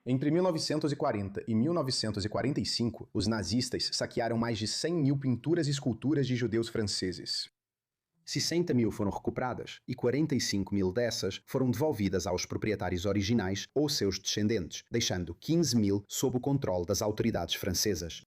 Entre 1940 e 1945, os nazistas saquearam mais de 100 mil pinturas e esculturas de judeus franceses. 60 mil foram recuperadas e 45 mil dessas foram devolvidas aos proprietários originais ou seus descendentes, deixando 15 mil sob o controle das autoridades francesas.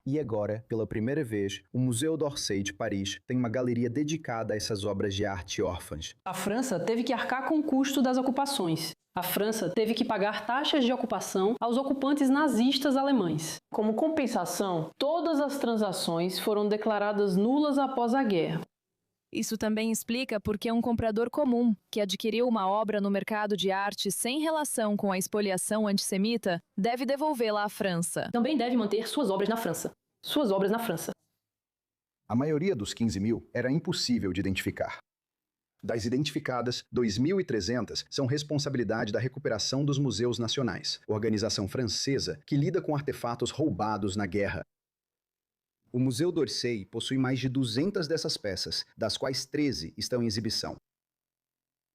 E agora, pela primeira vez, o Museu d'Orsay de Paris tem uma galeria dedicada a essas obras de arte órfãs. A França teve que arcar com o custo das ocupações. A França teve que pagar taxas de ocupação aos ocupantes nazistas alemães. Como compensação, todas as transações foram declaradas nulas após a guerra. Isso também explica por que um comprador comum, que adquiriu uma obra no mercado de arte sem relação com a expoliação antissemita, deve devolvê-la à França. Também deve manter suas obras na França. Suas obras na França. A maioria dos 15 mil era impossível de identificar. Das identificadas, 2.300 são responsabilidade da Recuperação dos Museus Nacionais, organização francesa que lida com artefatos roubados na guerra. O Museu d'Orsay possui mais de 200 dessas peças, das quais 13 estão em exibição.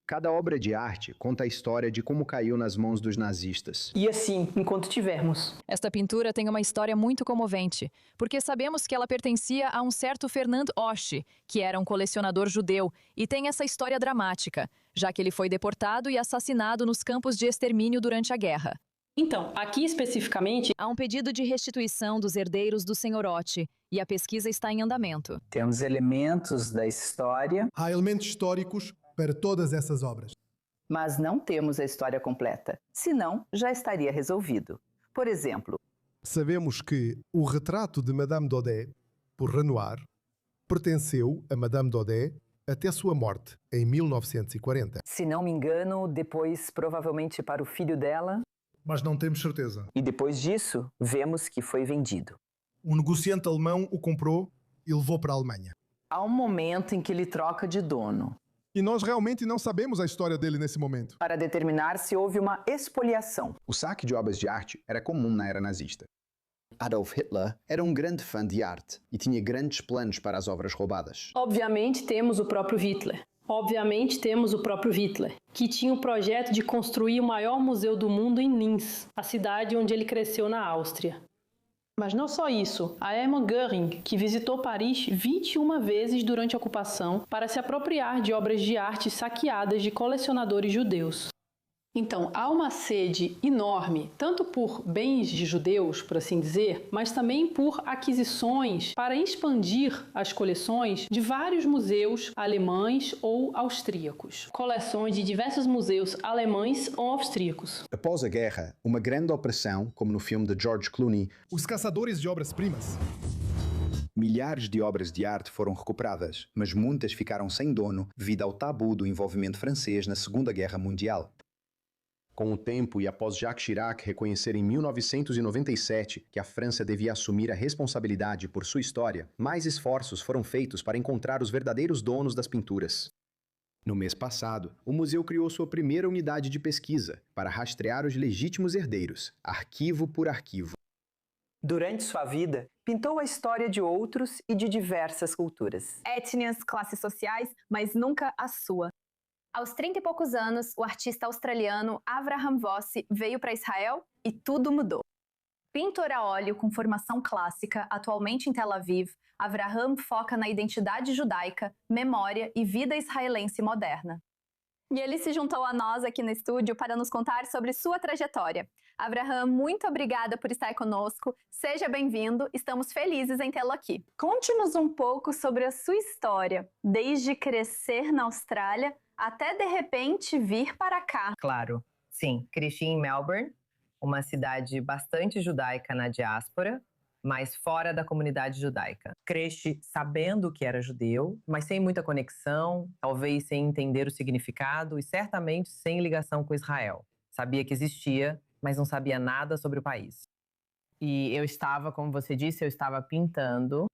Cada obra de arte conta a história de como caiu nas mãos dos nazistas. E assim, enquanto tivermos. Esta pintura tem uma história muito comovente, porque sabemos que ela pertencia a um certo Fernand Hoche, que era um colecionador judeu, e tem essa história dramática, já que ele foi deportado e assassinado nos campos de extermínio durante a guerra. Então, aqui especificamente, há um pedido de restituição dos herdeiros do Sr. Hoche, e a pesquisa está em andamento. Temos elementos da história. Há elementos históricos para todas essas obras. Mas não temos a história completa, senão já estaria resolvido. Por exemplo, sabemos que o retrato de Madame Daudet, por Renoir, pertenceu a Madame Daudet até sua morte, em 1940. Se não me engano, depois provavelmente para o filho dela. Mas não temos certeza. E depois disso, vemos que foi vendido. Um negociante alemão o comprou e levou para a Alemanha. Há um momento em que ele troca de dono. E nós realmente não sabemos a história dele nesse momento. Para determinar se houve uma expoliação. O saque de obras de arte era comum na era nazista. Adolf Hitler era um grande fã de arte e tinha grandes planos para as obras roubadas. Obviamente temos o próprio Hitler, que tinha o projeto de construir o maior museu do mundo em Linz, a cidade onde ele cresceu na Áustria. Mas não só isso, a Hermann Göring, que visitou Paris 21 vezes durante a ocupação para se apropriar de obras de arte saqueadas de colecionadores judeus. Então, há uma sede enorme, tanto por bens de judeus, por assim dizer, mas também por aquisições para expandir as coleções de vários museus alemães ou austríacos. Coleções de diversos museus alemães ou austríacos. Após a guerra, uma grande operação, como no filme de George Clooney, Os Caçadores de Obras-Primas. Milhares de obras de arte foram recuperadas, mas muitas ficaram sem dono devido ao tabu do envolvimento francês na Segunda Guerra Mundial. Com o tempo e após Jacques Chirac reconhecer em 1997 que a França devia assumir a responsabilidade por sua história, mais esforços foram feitos para encontrar os verdadeiros donos das pinturas. No mês passado, o museu criou sua primeira unidade de pesquisa para rastrear os legítimos herdeiros, arquivo por arquivo. Durante sua vida, pintou a história de outros e de diversas culturas. Etnias, classes sociais, mas nunca a sua. Aos 30 e poucos anos, o artista australiano Avraham Vossi veio para Israel e tudo mudou. Pintor a óleo com formação clássica, atualmente em Tel Aviv, Avraham foca na identidade judaica, memória e vida israelense moderna. E ele se juntou a nós aqui no estúdio para nos contar sobre sua trajetória. Avraham, muito obrigada por estar conosco. Seja bem-vindo, estamos felizes em tê-lo aqui. Conte-nos um pouco sobre a sua história, desde crescer na Austrália até de repente vir para cá. Claro, sim. Cresci em Melbourne, uma cidade bastante judaica na diáspora, mas fora da comunidade judaica. Cresci sabendo que era judeu, mas sem muita conexão, talvez sem entender o significado e certamente sem ligação com Israel. Sabia que existia, mas não sabia nada sobre o país. E eu estava, como você disse, eu estava pintando.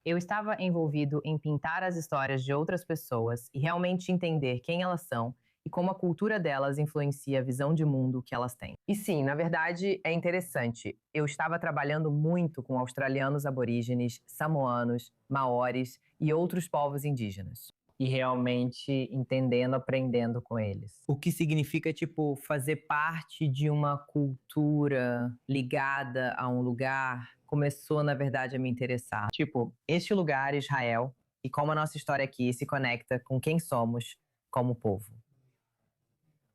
Eu estava envolvido em pintar as histórias de outras pessoas e realmente entender quem elas são e como a cultura delas influencia a visão de mundo que elas têm. E sim, na verdade, é interessante. Eu estava trabalhando muito com australianos aborígenes, samoanos, maoris e outros povos indígenas. e realmente entendendo, aprendendo com eles. O que significa, tipo, fazer parte de uma cultura ligada a um lugar, começou, na verdade, a me interessar. Tipo, este lugar, Israel, e como a nossa história aqui se conecta com quem somos como povo.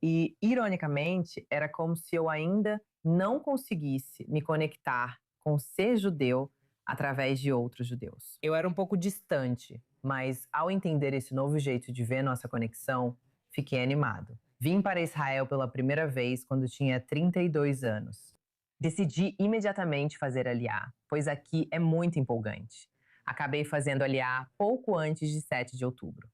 E, ironicamente, era como se eu ainda não conseguisse me conectar com ser judeu através de outros judeus. Eu era um pouco distante, mas ao entender esse novo jeito de ver nossa conexão, fiquei animado. Vim para Israel pela primeira vez quando tinha 32 anos. Decidi imediatamente fazer Aliyah, pois aqui é muito empolgante. Acabei fazendo Aliyah pouco antes de 7 de outubro.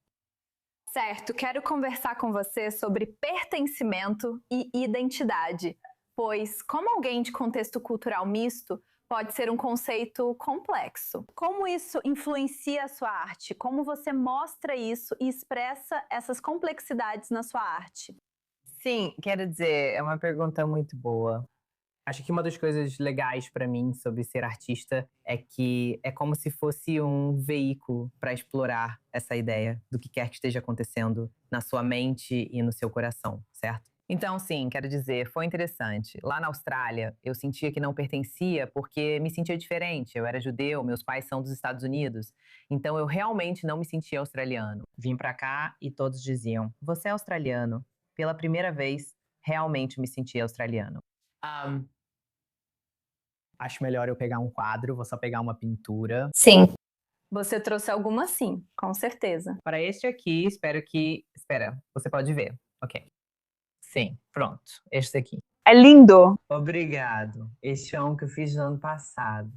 Certo, quero conversar com você sobre pertencimento e identidade, pois, como alguém de contexto cultural misto, pode ser um conceito complexo. Como isso influencia a sua arte? Como você mostra isso e expressa essas complexidades na sua arte? Sim, quero dizer, é uma pergunta muito boa. Acho que uma das coisas legais para mim sobre ser artista é que é como se fosse um veículo para explorar essa ideia do que quer que esteja acontecendo na sua mente e no seu coração, certo? Então, sim, quero dizer, foi interessante. Lá na Austrália, eu sentia que não pertencia porque me sentia diferente. Eu era judeu, meus pais são dos Estados Unidos. Então, eu realmente não me sentia australiano. Vim para cá e todos diziam, você é australiano. Pela primeira vez, realmente me senti australiano. Acho melhor eu pegar um quadro, vou só pegar uma pintura. Sim. Você trouxe alguma sim, com certeza. Para este aqui, espero que... Espera, você pode ver. Ok. Sim, pronto. Este aqui. É lindo! Obrigado. Este é um que eu fiz no ano passado.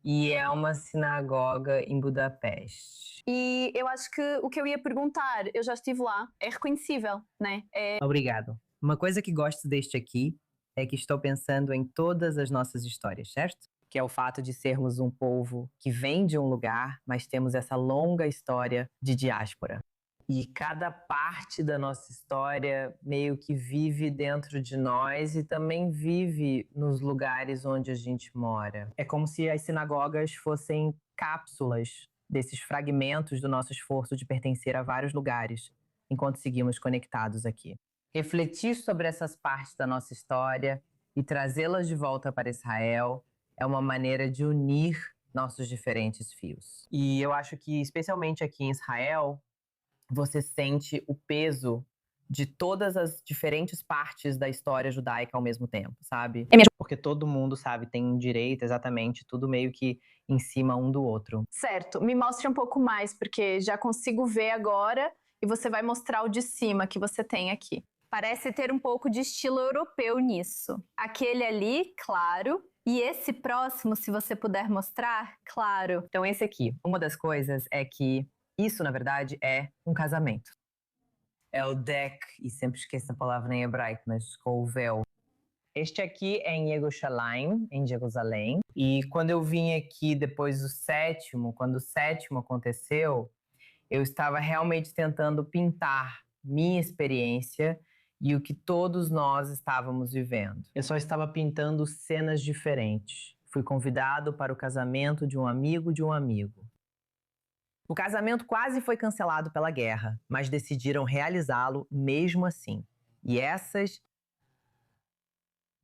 E é uma sinagoga em Budapeste. E eu acho que o que eu ia perguntar, eu já estive lá, é reconhecível, né? Obrigado. Uma coisa que gosto deste aqui é que estou pensando em todas as nossas histórias, certo? Que é o fato de sermos um povo que vem de um lugar, mas temos essa longa história de diáspora. E cada parte da nossa história meio que vive dentro de nós e também vive nos lugares onde a gente mora. É como se as sinagogas fossem cápsulas desses fragmentos do nosso esforço de pertencer a vários lugares, enquanto seguimos conectados aqui. Refletir sobre essas partes da nossa história e trazê-las de volta para Israel é uma maneira de unir nossos diferentes fios. E eu acho que, especialmente aqui em Israel, você sente o peso de todas as diferentes partes da história judaica ao mesmo tempo, sabe? É mesmo. Porque todo mundo, sabe, tem um direito, exatamente, tudo meio que em cima um do outro. Certo, me mostre um pouco mais, porque já consigo ver agora e você vai mostrar o de cima que você tem aqui. Parece ter um pouco de estilo europeu nisso. Aquele ali, claro. E esse próximo, se você puder mostrar, claro. Então esse aqui, uma das coisas é que isso, na verdade, é um casamento. É o deck, e sempre esqueço a palavra em hebraico, mas com o véu. Este aqui é em Yerushalayim, em Jerusalém. E quando eu vim aqui depois do sétimo, quando o sétimo aconteceu, eu estava realmente tentando pintar minha experiência e o que todos nós estávamos vivendo. Eu só estava pintando cenas diferentes. Fui convidado para o casamento de um amigo de um amigo. O casamento quase foi cancelado pela guerra, mas decidiram realizá-lo mesmo assim. E essas...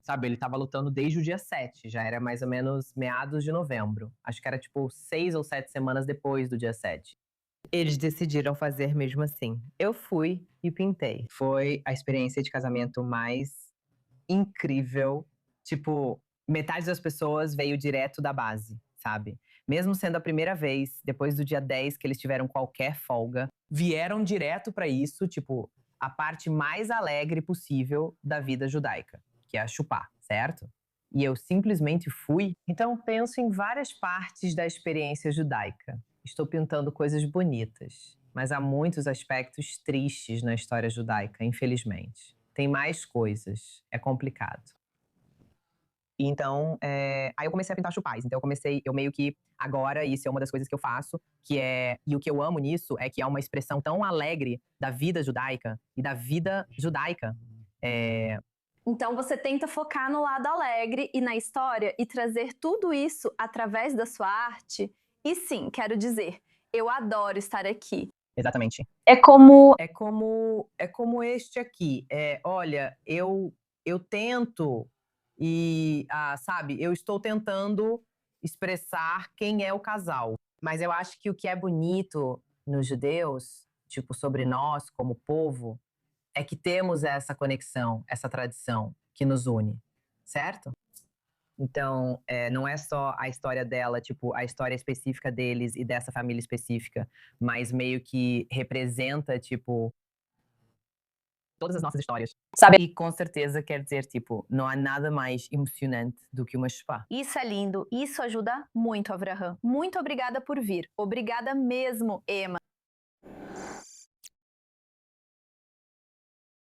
Sabe, ele estava lutando desde o dia 7, já era mais ou menos meados de novembro. Acho que era tipo 6 ou 7 semanas depois do dia 7. Eles decidiram fazer mesmo assim. Eu fui e pintei. Foi a experiência de casamento mais incrível. Tipo, metade das pessoas veio direto da base, sabe? Mesmo sendo a primeira vez, depois do dia 10 que eles tiveram qualquer folga, vieram direto pra isso, tipo, a parte mais alegre possível da vida judaica, que é a chupá, certo? E eu simplesmente fui. Então penso em várias partes da experiência judaica. Estou pintando coisas bonitas, mas há muitos aspectos tristes na história judaica, infelizmente. Tem mais coisas, é complicado. Então, aí eu comecei a pintar chupás. Então eu meio que, agora, isso é uma das coisas que eu faço, e o que eu amo nisso é que é uma expressão tão alegre da vida judaica e da vida judaica. Então você tenta focar no lado alegre e na história e trazer tudo isso através da sua arte. E sim, quero dizer, eu adoro estar aqui. Exatamente. É como É como este aqui. Olha, eu tento e, sabe, eu estou tentando expressar quem é o casal. Mas eu acho que o que é bonito nos judeus, tipo, sobre nós como povo, é que temos essa conexão, essa tradição que nos une, certo? Então, não é só a história dela, tipo, a história específica deles e dessa família específica, mas meio que representa, tipo, todas as nossas histórias. Sabe? E com certeza quer dizer, tipo, não há nada mais emocionante do que uma spa. Isso é lindo, isso ajuda muito, Avraham. Muito obrigada por vir. Obrigada mesmo, Emma.